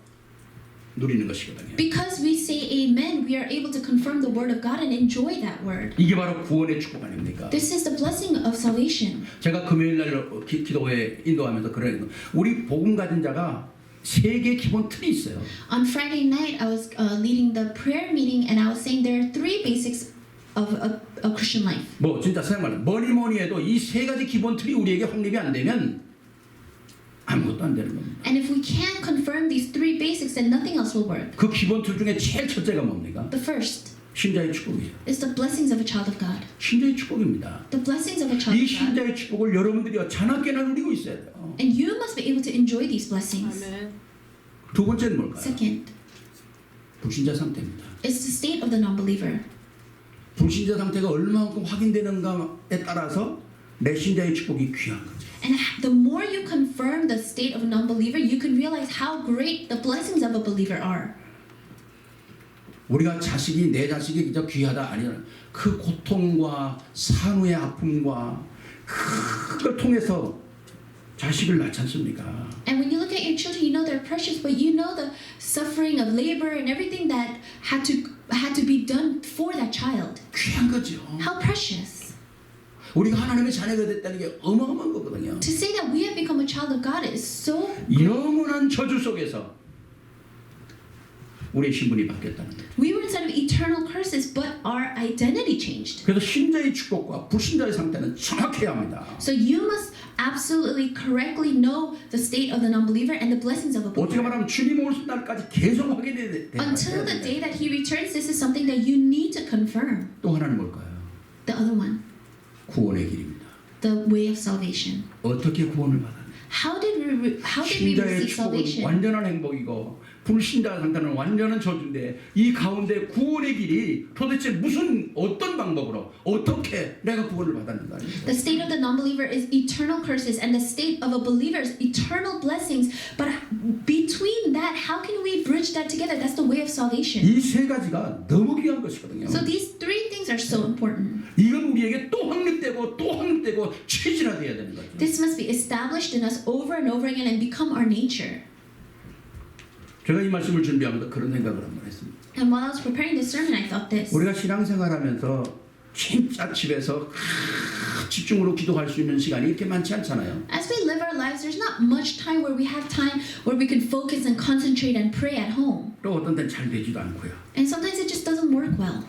누리는 것이거든요. Because we say amen, we are able to confirm the word of God and enjoy that word. 이게 바로 구원의 축복 아닙니까? This is the blessing of salvation. 제가 금요일 날 기도회 인도하면서 그런 우리 복음 가진 자가 세 개의 기본 틀이 있어요. On Friday night, I was leading the prayer meeting and I was saying there are three basics of a Christian life. 뭐 진짜 생각만 뭐니 해도 이 세 가지 기본 틀이 우리에게 확립이 안 되면 아무것도 안 되는 겁니다. And if we can't confirm these three basics, then nothing else will work. 그 기본 틀 중에 제일 첫째가 뭡니까? The first 신자의 축복이죠. is the blessings of a child of God. 신자의 축복입니다. The blessings of a child 이 of God. 신자의 축복을 여러분들이 자나깨나 누리고 있어야 돼요. And you must be able to enjoy these blessings. 두 번째는 뭘까요? Second, 불신자 상태입니다. it's the state of the non-believer. 불신자 상태가 얼마만큼 확인되는가에 따라서 내 신자의 축복이 귀한 거죠. And the more you confirm the state of a non-believer, you can realize how great the blessings of a believer are. 우리가 내 자식이 진짜 귀하다 아니라 그 고통과 산후의 아픔과 그걸 통해서 자식을 낳지 않습니까? And when you look at your children, you know they're precious, but you know the suffering of labor and everything that had to be done for that child. 귀한 거죠. How precious. 우리가 하나님의 자녀가 됐다는 게 어마어마한 거거든요. To say that we have become a child of God is so 영원한 저주 속에서 우리의 신분이 바뀌었다는 거죠. we were inside of eternal curses, but our identity changed. 그래서 신자의 축복과 불신자의 상태는 정확해야 합니다. So you must absolutely correctly know the state of the non-believer and the blessings of a 어떻게 believer. 말하면 주님 오실 날까지 계속 확인해야 돼요. Until the day that He returns, this is something that you need to confirm. 또 하나는 뭘까요? The other one, 구원의 길입니다. the way of salvation. 어떻게 구원을 받았냐? How did we 신자의 receive 축복은 salvation? 완전한 행복이고 불신자 상태는 완전한 저주인데 이 가운데 구원의 길이 도대체 어떤 방법으로 어떻게 내가 구원을 받았는가? The state of the non-believer is eternal curses, and the state of a believer is eternal blessings. But between that, how can we bridge that together? That's the way of salvation. 이 세 가지가 너무 귀한 것이거든요. So these three things are so important. 이건 우리에게 또 확립되고 체질화돼야 되는 거죠. This must be established in us over and over again and become our nature. 제가 이 말씀을 준비하면서 그런 생각을 한번 했습니다. And while I was preparing this sermon, I thought this. 우리가 신앙생활하면서 진짜 집에서 집중으로 기도할 수 있는 시간이 이렇게 많지 않잖아요. As we live our lives, there's not much time where we have time where we can focus and concentrate and pray at home. 또 어떤 때는 잘 되지도 않고요. And sometimes it just doesn't work well.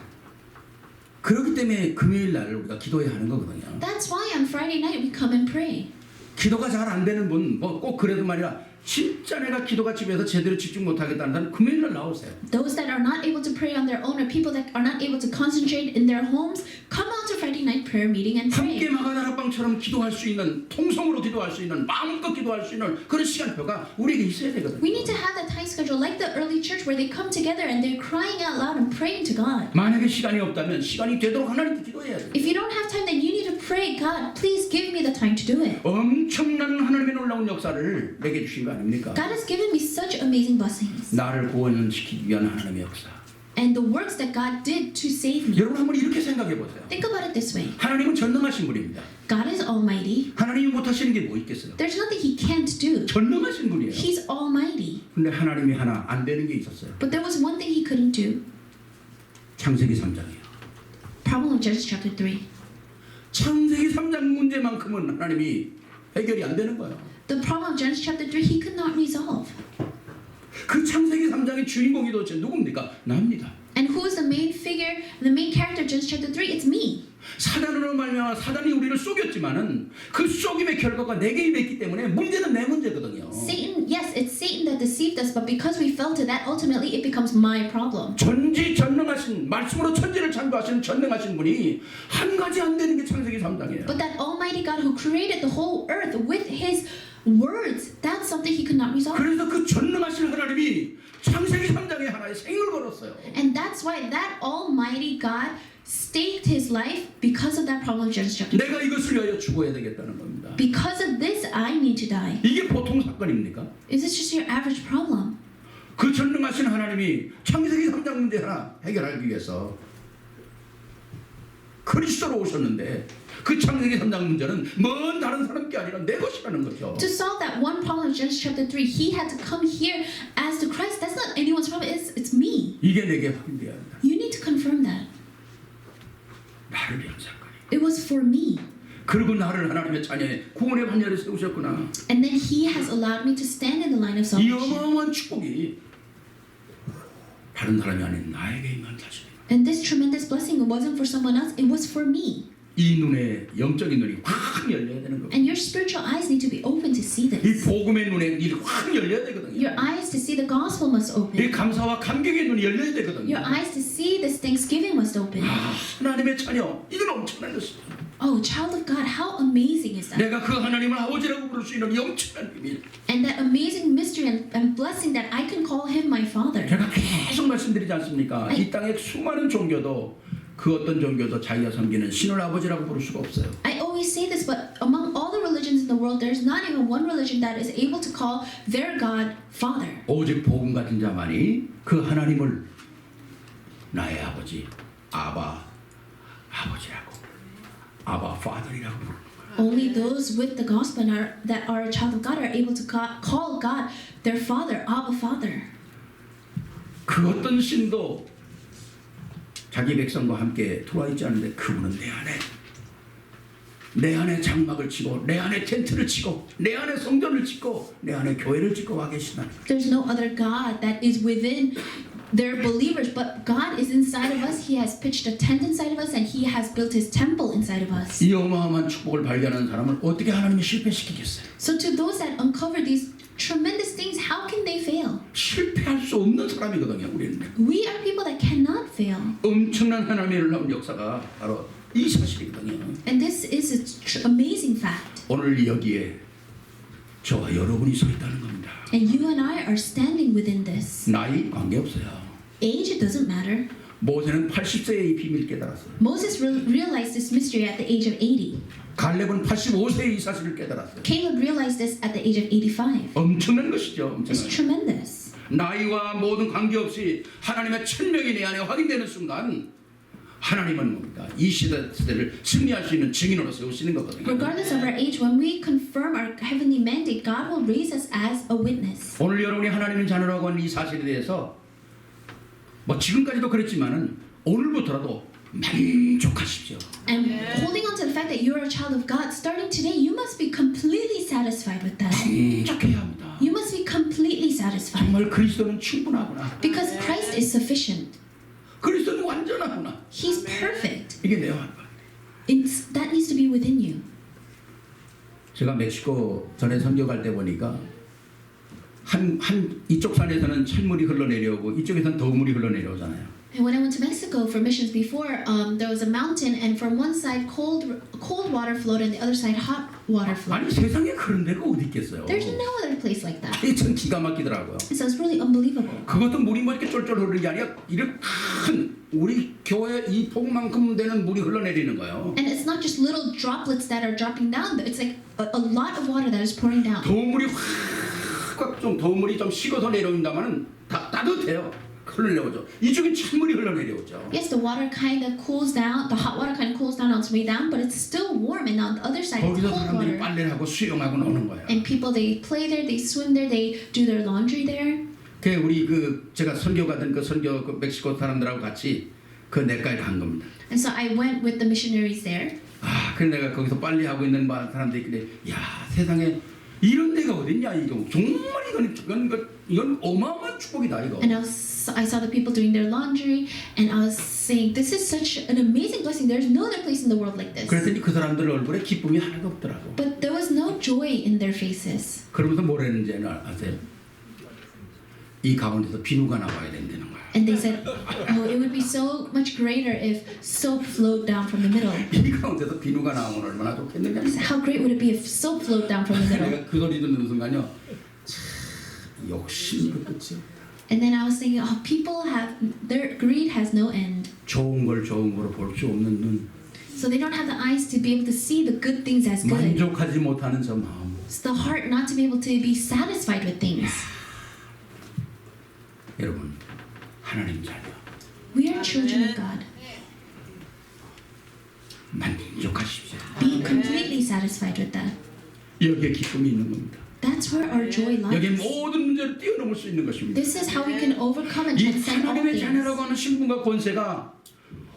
그렇기 때문에 금요일 날 우리가 기도해야 하는 거거든요. That's why on Friday night we come and pray. 기도가 잘 안 되는 분, 뭐 꼭 그래도 말이야. 진짜 내가 기도가 집에서 제대로 집중 못하겠다는 사람 금요일 날 나오세요. Those that are not able to pray on their own, or people that are not able to concentrate in their homes, come out to Friday night prayer meeting and 함께 pray. 마가다락방처럼 기도할 수 있는, 통성으로 기도할 수 있는, 마음껏 기도할 수 있는 그런 시간표가 우리에게 있어야 되거든요. We need to have that time schedule like the early church where they come together and they're crying out loud and praying to God. 만약에 시간이 없다면 시간이 되도록 하나님께 기도해야 돼요. If you don't have time, then you need to pray, God, please give me the time to do it. 엄청난 하나님의 놀라운 역사를 내게 주신 거 아닙니까? God has given me such amazing blessings. 나를 구원시키기 위한 하나님의 역사. And the works that God did to save me. 여러분 한번 이렇게 생각해 보세요. Think about it this way. 하나님은 전능하신 분입니다. God is almighty. 하나님이 못하시는 게 뭐 있겠어요? There's nothing he can't do. 전능하신 분이에요. He's almighty. 근데 하나님이 하나 안 되는 게 있었어요. But there was one thing he couldn't do. 창세기 3장이에요. Problem of Genesis chapter 3. 창세기 3장 문제만큼은 하나님이 해결이 안 되는 거예요. The problem of Genesis chapter 3 he could not resolve. 그 창세기 3장의 주인공이 도대체 누굽니까? 나입니다. And who is the main figure, the main character of Genesis chapter 3? It's me. 사단으로 말미암아 사단이 우리를 속였지만은 그 속임의 결과가 내게 임했기 때문에 문제는 내 문제거든요. Satan, yes, it's Satan that deceived us, but because we fell to that, ultimately it becomes my problem. 전지전능하신 말씀으로 천지를 창조하시는 전능하신 분이 한 가지 안 되는 게 창세기 3장이에요. But that almighty God who created the whole earth with his words, that's something he could not resolve. 그래서 그 전능하신 하나님이 창세기 3장에 하나의 생을 걸었어요. And that's why that almighty God staked his life because of that problem of Genesis chapter 3. 내가 이것을 위하여 죽어야 되겠다는 겁니다. Because of this, I need to die. 이게 보통 사건입니까? Is this just your average problem? 그 전능하신 하나님이 창세기 3장 문제 하나 해결하기 위해서 그리스도로 오셨는데 그 창세기 3장 문제는 먼 다른 사람 게 아니라 내 것이라는 거죠. To solve that one problem of Genesis chapter 3, he had to come here as the Christ. That's not anyone's problem. It's me. 이게 내게 확인돼야 한다. You need to confirm that. 나를 위한 사건이. It was for me. 그리고 나를 하나님의 자녀의 구원의 반열에 세우셨구나. And then he has allowed me to stand in the line of 이 salvation. 어마어마한 축복이 다른 사람이 아닌 나에게 임한 사실이에요. And this tremendous blessing wasn't for someone else. It was for me. 이 눈에 영적인 눈이 확 열려야 되는 겁니다. And your spiritual eyes need to be open to see 이 this. 복음의 눈에 눈이 확 열려야 되거든요. Your eyes to see the gospel must 이 open. 감사와 감격의 눈이 열려야 되거든요. Your eyes to see this thanksgiving must open. 하나님의 자녀, 이건 엄청난 것이죠. Oh, child of God, how amazing is that? 내가 그 하나님을 아버지라고 부를 수 있는 엄청난 비밀. And that amazing mystery and blessing that I can call him my father. 제가 계속 말씀드리지 않습니까? 이 땅의 수많은 종교도 그 어떤 종교도 자기가 섬기는 신을 아버지라고 부를 수가 없어요. I always say this, but among all the religions in the world, there's not even one religion that is able to call their God Father. 오직 복음 같은 자만이 그 하나님을 나의 아버지, 아버지라고, 아바 파더이라고 부르는 거예요. Only those with the gospel that are a child of God are able to call God their Father, Abba Father. 그 어떤 신도 자기 백성과 함께 들어와 있지 않은데 그분은 내 안에 장막을 치고 내 안에 텐트를 치고 내 안에 성전을 짓고 내 안에 교회를 짓고 와 계시다는 거예요. There's no other God that is within their believers, but God is inside of us. He has pitched a tent inside of us, and He has built His temple inside of us. 이 어마어마한 축복을 발견하는 사람을 어떻게 하나님이 실패시키겠어요? So to those that uncover these tremendous things, how can they fail? 실패할 수 없는 사람이거든요. 우리는 We are people that cannot fail. 엄청난 하나님의 놀라운 역사가 바로 이 사실이거든요. And this is a amazing fact. 오늘 여기에 저와 여러분이 서 있다는 겁니다. And you and I are standing within this. 나이 관계없어요. Age, it doesn't matter. 모세는 80세에 이 비밀 깨달았어요. Moses realized this mystery at the age of 80. 갈렙은 85세에 이 사실을 깨달았어요. Caleb realized this at the age of 85. 엄청난 것이죠. It's 엄청난. tremendous. 나이와 모든 관계없이 하나님의 천명이 내 안에 확인되는 순간 하나님은 뭡니까? 이 시대를 승리할 수 있는 증인으로 세우시는 거거든요. Regardless of our age, when we confirm our heavenly mandate, God will raise us as a witness. 오늘 여러분이 하나님의 자녀라고 하는 이 사실에 대해서 뭐 지금까지도 그랬지만은 오늘부터라도 만족하십시오. And holding on to the fact that you are a child of God, starting today, you must be completely satisfied with that. 만족해야 합니다. You must be completely satisfied. 정말 그리스도는 충분하구나. Because Christ is sufficient. 그리스도는 완전하구나. He's perfect. 이게 내 환경. That needs to be within you. 제가 멕시코 전에 선교 갈 때 보니까 한 이쪽 산에서는 찬물이 흘러내려오고 이쪽에서는 더운 물이 흘러내려오잖아요. And when I went to Mexico for missions before, there was a mountain, and from one side cold water flowed, and the other side hot water flowed. 아니 세상에 그런 데가 어디 있겠어요? There's no other place like that. 이게 참 기가 막히더라고요. So it's really unbelievable. 그것도 물이 뭐 이렇게 쫄쫄 흐르는 게 아니라 이렇게 큰 우리 교회 이 폭만큼 되는 물이 흘러내리는 거예요. And it's not just little droplets that are dropping down. It's like a lot of water that is pouring down. 더운 물이 확 확확 좀 더운 물이 좀 식어서 내려온다면은 따뜻해요. 흘러내려오죠. 이쪽에 찬물이 흘러내려오죠. Yes, the water kind of cools down. The hot water kind of cools down on its way down, but it's still warm. And on the other side, it's 거기서 cold 사람들이 water. 빨래를 하고 수영하고 노는 거예요. And people, they play there, they swim there, they do their laundry there. 그 우리 제가 선교 가던 그 멕시코 사람들하고 같이 그 내과를 한 겁니다. And so I went with the missionaries there. 그래서 내가 거기서 빨래하고 있는 사람들이 그래, 야 세상에 이런 데가 어딨냐 이거 정말 이건 어마어마한 축복이다 이거. And I saw the people doing their laundry, and I was saying, this is such an amazing blessing. There's no other place in the world like this. 그랬더니 그 사람들 얼굴에 기쁨이 하나도 없더라고. But there was no joy in their faces. 그러면서 뭐라는지 아세요? 이 가운데서 비누가 나와야 된다는 거야. And they said, oh, it would be so much greater if soap flowed down from the middle. 이 가운데서 비누가 나오면 얼마나 좋겠느냐. How great would it be if soap flowed down from the middle? 내가 그 소리 듣는 순간요, 참, 욕심이 그 끝이 없다. And then I was thinking, oh, people have, their greed has no end. 좋은 걸 좋은 거로 볼 수 없는 눈, So they don't have the eyes to be able to see the good things as good. 만족하지 못하는 저 마음. It's the heart not to be able to be satisfied with things. 여러분, 하나님 자녀 We are children of God. 만족하십시오. Be completely satisfied with that. 여기에 기쁨이 있는 겁니다. That's where our joy 여기 lies. 모든 문제를 뛰어넘을 수 있는 것입니다. This is how we can overcome and 이 transcend all 하나님의 things. 자녀라고 하는 신분과 권세가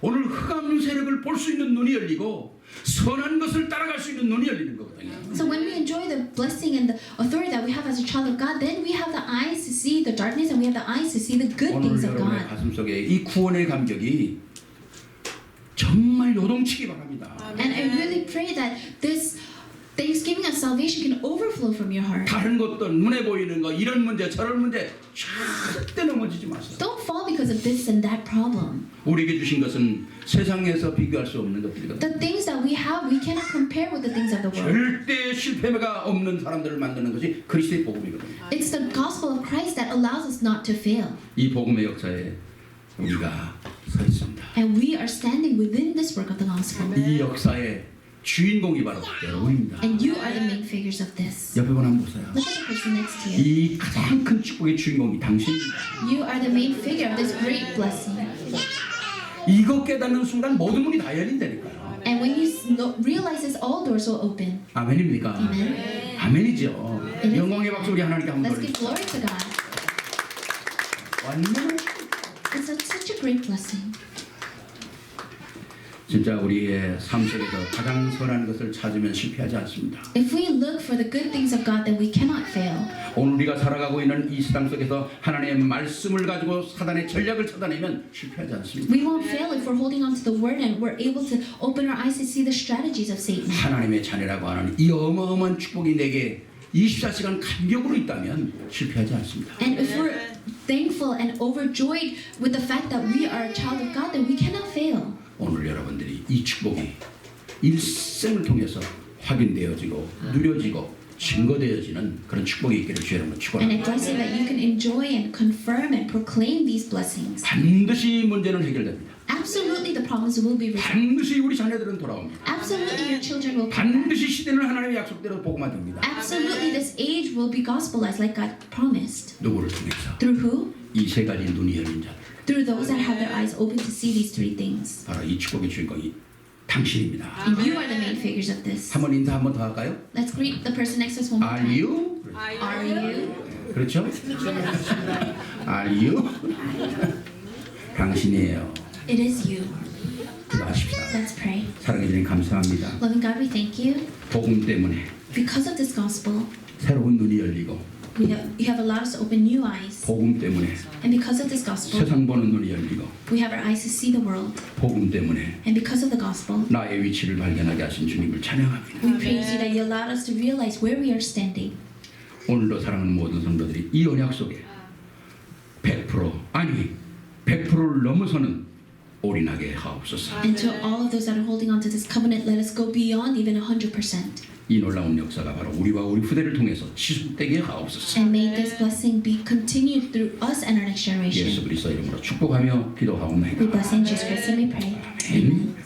오늘 흑암 세력을 볼 수 있는 눈이 열리고 선한 것을 따라갈 수 있는 눈이 열리는 거거든요. So when we enjoy the blessing and the authority that we have as a child of God, then we have the eyes to see the darkness and we have the eyes to see the good 오늘 things of 여러분의 God. 가슴 속에 이 구원의 감격이 정말 요동치기 바랍니다. And I really pray that this Thanksgiving of salvation can overflow from your heart. 다른 것들 눈에 보이는 거 이런 문제 저런 문제 절대 넘어지지 마세요. Don't fall because of this and that problem. 우리에게 주신 것은 세상에서 비교할 수 없는 것들이거든요. The things that we have, we cannot compare with the things of the world. 절대 실패가 없는 사람들을 만드는 것이 그리스도의 복음이거든요. It's the gospel of Christ that allows us not to fail. 이 복음의 역사에 우리가 서 있습니다. And we are standing within this work of the gospel. 이 역사의 주인공이 바로 여러분입니다. And you are the main figures of this. 옆에 분 한번 보세요. Look at the person next to you. 이 가장 큰 축복의 주인공이 당신입니다. You are the main figure of this great blessing. 이거 깨닫는 순간 모든 문이 다 열린다니까요. And when you realize this, all doors will open. 아멘입니까? Amen. 아멘이죠. 영광의 박수 우리 하나님께 한번 Let's give 돌립시다. glory to God. 완전 It's such a great blessing. 진짜 우리의 삶 속에서 가장 선한 것을 찾으면 실패하지 않습니다. If we look for the good things of God, then we cannot fail. 오늘 우리가 살아가고 있는 이 세상 속에서 하나님의 말씀을 가지고 사단의 전략을 찾아내면 실패하지 않습니다. We won't fail if we're holding on to the word and we're able to open our eyes to see the strategies of Satan. 하나님의 자녀라고 하는 이 어마어마한 축복이 내게 24시간 간격으로 있다면 실패하지 않습니다. And if we're thankful and overjoyed with the fact that we are a child of God, then we cannot fail. 오늘 여러분들이 이 축복이 일생을 통해서 확인되어지고 누려지고 증거되어지는 그런 축복이 있기를 주의 이름으로 And I 축원합니다. bless you that you can enjoy and confirm and proclaim these blessings. 반드시 문제는 해결됩니다. Absolutely, the problems will be resolved. 반드시 우리 자녀들은 돌아옵니다. Absolutely, your children will come back. 반드시 시대는 하나님의 약속대로 복음화됩니다. Absolutely, this age will be gospelized like God promised. 누구를 통해서? Through who? 이 세 가지 눈이 열린 자들. Through those that have their eyes open to see these three things. 바로 이 축복의 주인공이 당신입니다. And you are the main figures of this. 한번 인사 한번 더 할까요? Let's greet the person next to us one more Are time. you? Are you? 그렇죠? Are you? 당신이에요. It is you. 기도하십시다. Let's pray. 사랑해 주님 감사합니다. Loving God, we thank you. 복음 때문에 Because of this gospel, 새로운 눈이 열리고 you have allowed us to open new eyes. 복음 때문에 And because of this gospel, 세상 보는 눈이 열리고 we have our eyes to see the world. 복음 때문에 And because of the gospel, 나의 위치를 발견하게 하신 주님을 찬양합니다. we praise you that you allowed us to realize where we are standing. 오늘도 사랑하는 모든 성도들이 이 언약 속에 100% 아니 100%를 넘어서는 올인하게 하옵소서. And to all of those that are holding on to this covenant, let us go beyond even 100%. 이 놀라운 역사가 바로 우리와 우리 후대를 통해서 지속되게 하옵소서. And may this blessing be continued through us and our next 예수 generation. 그리스도 이름으로 축복하며 기도하옵나이다. We bless in Jesus Christ and we pray. 아멘.